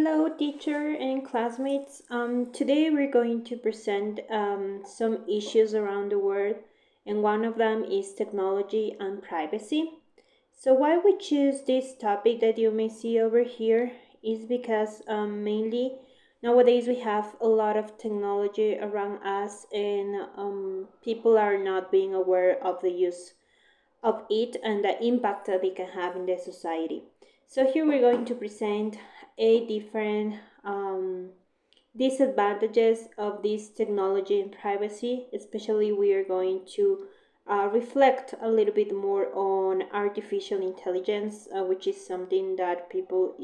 Hello, teacher and classmates. Today we're going to present some issues around the world, and one of them is technology and privacy. So, why we choose this topic that you may see over here is because mainly nowadays we have a lot of technology around us, and people are not being aware of the use of it and the impact that it can have in the society. So here we're going to present a different disadvantages of this technology and privacy. Especially we are going to reflect a little bit more on artificial intelligence, which is something that people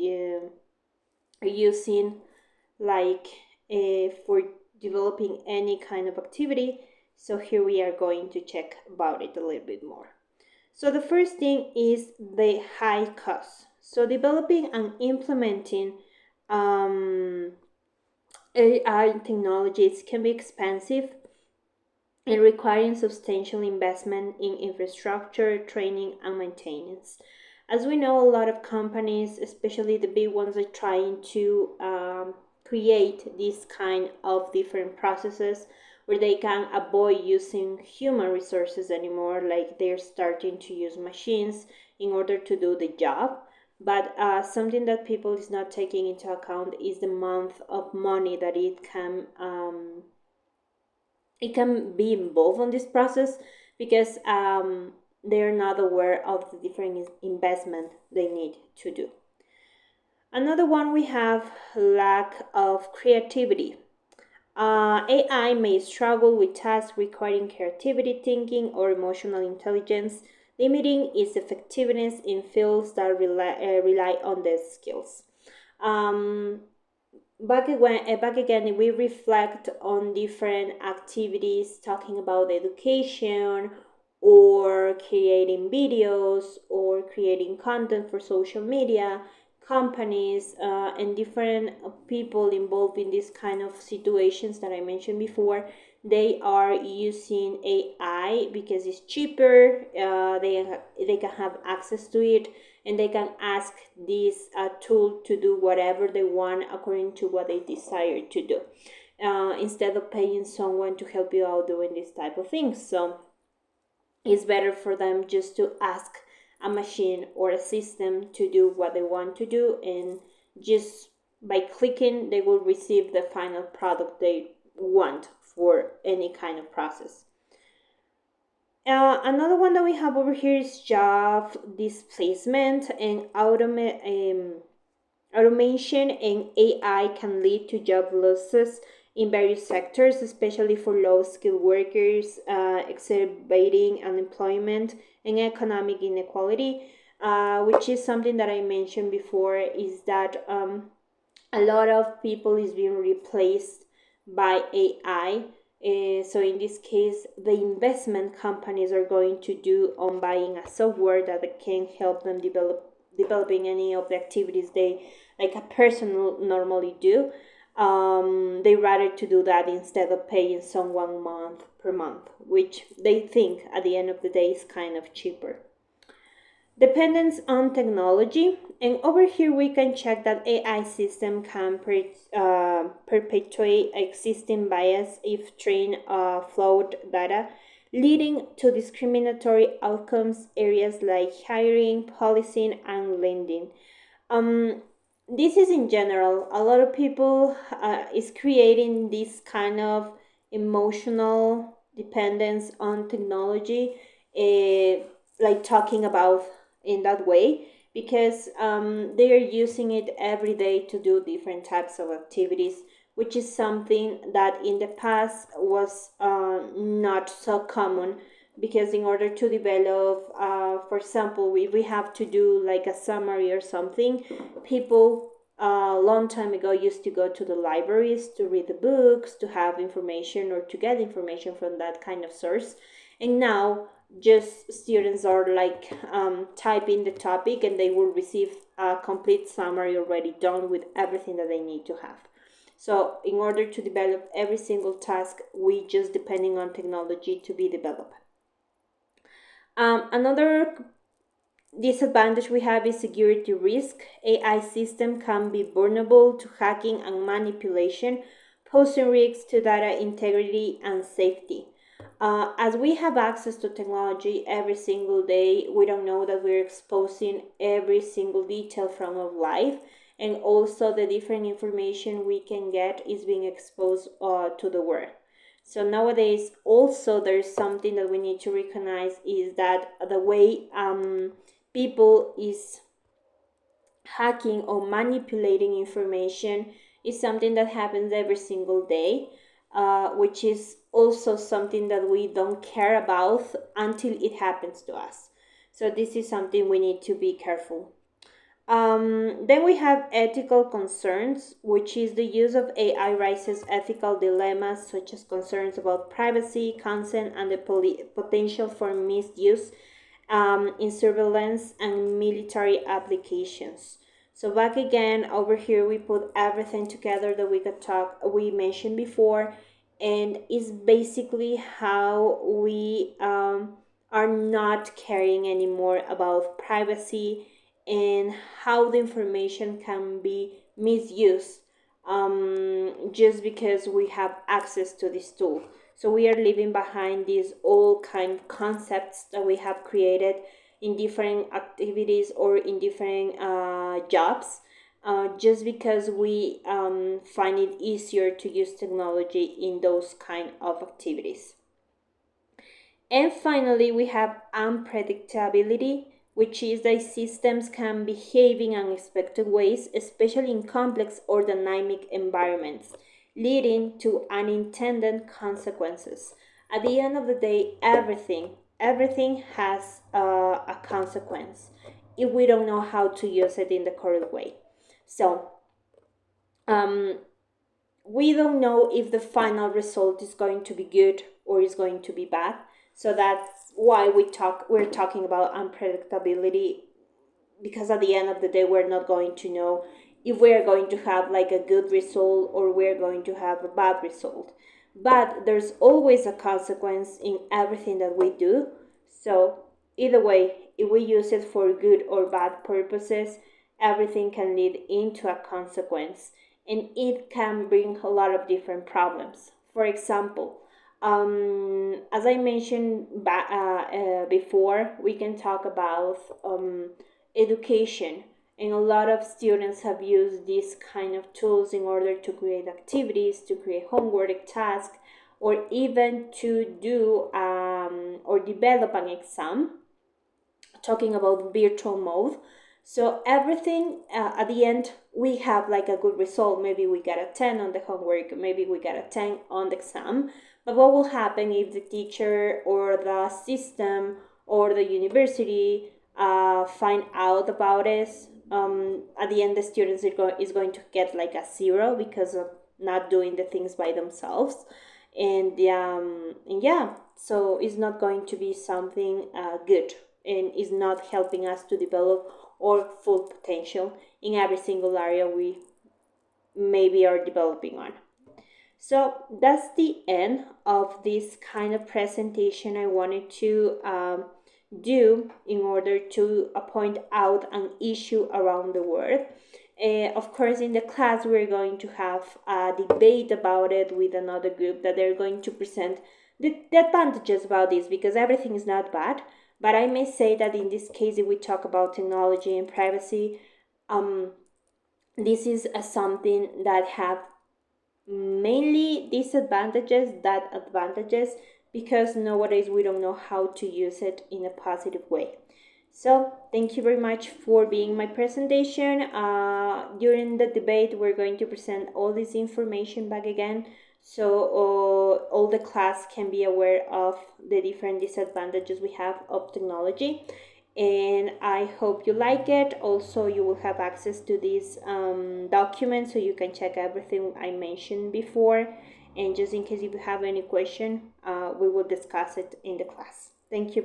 are using like for developing any kind of activity. So here we are going to check about it a little bit more. So the first thing is the high cost. So developing and implementing AI technologies can be expensive and requiring substantial investment in infrastructure, training, and maintenance. As we know, a lot of companies, especially the big ones, are trying to create this kind of different processes where they can avoid using human resources anymore, like they're starting to use machines in order to do the job. But something that people is not taking into account is the amount of money that it can be involved on this process, because they're not aware of the different investment they need to do. Another one, we have lack of creativity. AI may struggle with tasks requiring creativity, thinking, or emotional intelligence, limiting its effectiveness in fields that rely on these skills. Um, back again, we reflect on different activities talking about education or creating videos or creating content for social media. Companies and different people involved in this kind of situations that I mentioned before, they are using AI because it's cheaper. They can have access to it, and they can ask this tool to do whatever they want according to what they desire to do, instead of paying someone to help you out doing this type of things. So it's better for them just to ask a machine or a system to do what they want to do, and just by clicking they will receive the final product they want for any kind of process. Another one that we have over here is job displacement and automation, and AI can lead to job losses in various sectors, especially for low-skilled workers, exacerbating unemployment and economic inequality, which is something that I mentioned before, is that a lot of people is being replaced by AI. So in this case, the investment companies are going to do on buying a software that can help them developing any of the activities they like a person normally do. They rather to do that instead of paying someone month per month, which they think at the end of the day is kind of cheaper. Dependence on technology, and over here we can check that AI system can perpetuate existing bias if trained flawed data, leading to discriminatory outcomes areas like hiring, policing, and lending. Um, this is in general. A lot of people is creating this kind of emotional dependence on technology, like talking about in that way, because they are using it every day to do different types of activities, which is something that in the past was not so common. Because in order to develop, for example, we have to do like a summary or something, people a long time ago used to go to the libraries to read the books, to have information or to get information from that kind of source. And now just students are like typing the topic, and they will receive a complete summary already done with everything that they need to have. So in order to develop every single task, we just depending on technology to be developed. Another disadvantage we have is security risk. AI system can be vulnerable to hacking and manipulation, posing risks to data integrity and safety. As we have access to technology every single day, we don't know that we're exposing every single detail from our life, and also the different information we can get is being exposed to the world. So nowadays, also there's something that we need to recognize is that the way people is hacking or manipulating information is something that happens every single day, which is also something that we don't care about until it happens to us. So this is something we need to be careful. Then we have ethical concerns, which is the use of AI raises ethical dilemmas such as concerns about privacy, consent, and the potential for misuse in surveillance and military applications. So back again, over here we put everything together that we mentioned before, and is basically how we are not caring anymore about privacy and how the information can be misused just because we have access to this tool. So we are leaving behind these all kind of concepts that we have created in different activities or in different jobs, just because we find it easier to use technology in those kind of activities. And finally, we have unpredictability, which is that systems can behave in unexpected ways, especially in complex or dynamic environments, leading to unintended consequences. At the end of the day, everything has a consequence if we don't know how to use it in the correct way. So, um, we don't know if the final result is going to be good or is going to be bad. So that's why we're talking about unpredictability, because at the end of the day we're not going to know if we're going to have like a good result or we're going to have a bad result. But there's always a consequence in everything that we do. So either way, if we use it for good or bad purposes, everything can lead into a consequence, and it can bring a lot of different problems. For example, as I mentioned before, we can talk about education, and a lot of students have used these kind of tools in order to create activities, to create homework tasks, or even to do or develop an exam, talking about virtual mode. So everything at the end we have like a good result. Maybe we get a 10 on the homework, maybe we get a 10 on the exam. But what will happen if the teacher or the system or the university find out about it? At the end, the students is going to get like a 0 because of not doing the things by themselves. And yeah, so it's not going to be something good, and is not helping us to develop our full potential in every single area we maybe are developing on. So that's the end of this kind of presentation I wanted to do in order to point out an issue around the world. Of course, in the class, we're going to have a debate about it with another group that they're going to present the advantages about this, because everything is not bad. But I may say that in this case, if we talk about technology and privacy, this is something that have mainly disadvantages than advantages, because nowadays we don't know how to use it in a positive way. So thank you very much for being my presentation. During the debate, we're going to present all this information back again, so all the class can be aware of the different disadvantages we have of technology. And I hope you like it. Also, you will have access to this document, so you can check everything I mentioned before. And just in case if you have any question, we will discuss it in the class. Thank you.